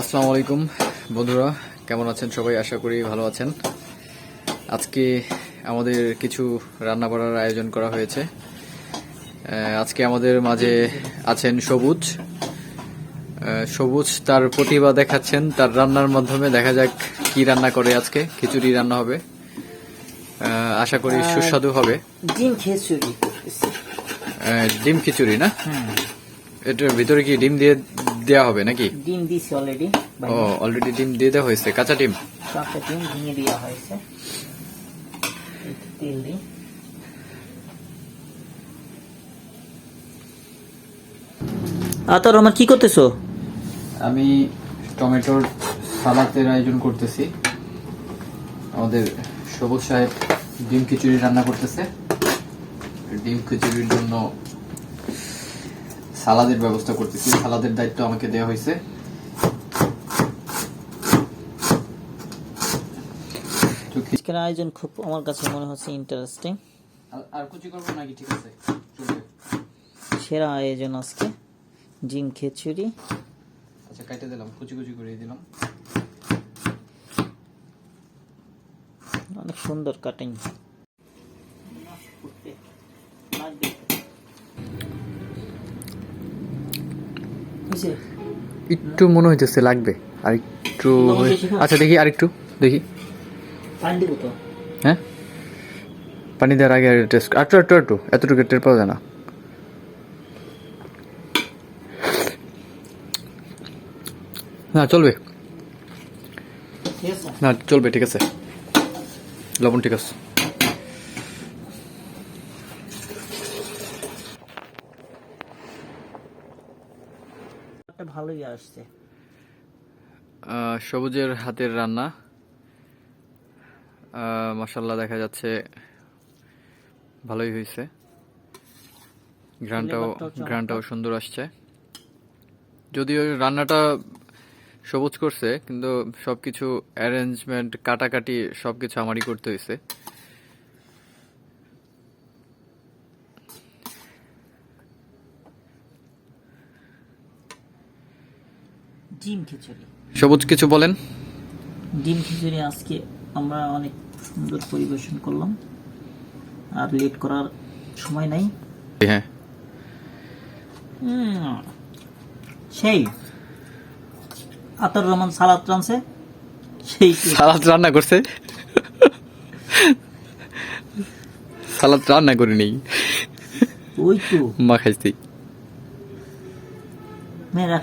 আসসালামু আলাইকুম বন্ধুরা, কেমন আছেন সবাই? আশা করি ভালো আছেন। আজকে আমাদের কিছু রান্না করার আয়োজন করা হয়েছে। আজকে আমাদের মাঝে আছেন সবুজ। সবুজ তার প্রতিভা দেখাচ্ছেন তার রান্নার মাধ্যমে। দেখা যাক কি রান্না করে। আজকে খিচুড়ি রান্না হবে, আশা করি সুস্বাদু হবে। ডিম খিচুড়ি। ডিম খিচুড়ি না? এটার ভিতরে কি ডিম দিয়ে দেওয়া হবে নাকি? ডিম দিছি অলরেডি। ও, অলরেডি ডিম দিয়ে দেওয়া হয়েছে, কাঁচা ডিম। কাঁচা ডিম ভেঙে দেওয়া হয়েছে। তেল দিই। আতা রহমান কি করতেছো? আমি টমেটোর সালাদের আয়োজন করতেছি। আমাদের সবুজ সাহেব ডিম খিচুড়ি রান্না করতেছে। ডিম খিচুড়ির জন্য সালাদের ব্যবস্থা করতেছি। সালাদের দায়িত্ব আমাকে দেওয়া হয়েছে। আজকের আয়োজন খুব আমার কাছে মনে হচ্ছে ইন্টারেস্টিং। আর কুচি করবো নাকি? ঠিক আছে, চলবে। সেরা আয়োজন আজকে ডিম খিচুড়ি। আচ্ছা, কাটে দিলাম, কুচি কুচি করে দিলাম। অনেক সুন্দর কাটিং। একটু মনে হইতেছে লাগবে, আর একটু। আচ্ছা দেখি, আর একটু দেখি। পানি দিব তো? হ্যাঁ, পানি দেওয়ার আগে টেস্ট একটু এতটুকু টের পাওয়া যায় না। না চলবে, না চলবে, ঠিক আছে। লবণ ঠিক আছে। ভালোই আসছে। সবুজের হাতের রান্না, মাশাআল্লাহ, দেখা যাচ্ছে ভালোই হয়েছে। ঘ্রাণটাও সুন্দর আসছে। যদিও রান্নাটা সবুজ করছে, কিন্তু সবকিছু অ্যারেঞ্জমেন্ট, কাটাকাটি সবকিছু আমারই করতে হয়েছে। ডিম খিচুড়ি। সবুজ কিছু বলেন। ডিম খিচুড়ি আজকে আমরা অনেক সুন্দর পরিবেশন করলাম, আর লেট করার সময় নাই। হ্যাঁ, সেই আতর রহমান সালাদ রানছে, সেই সালাদ রান্না করছে। সালাদ রান্না করে নেই, ওই তো মাখাইছি। মেয়েরা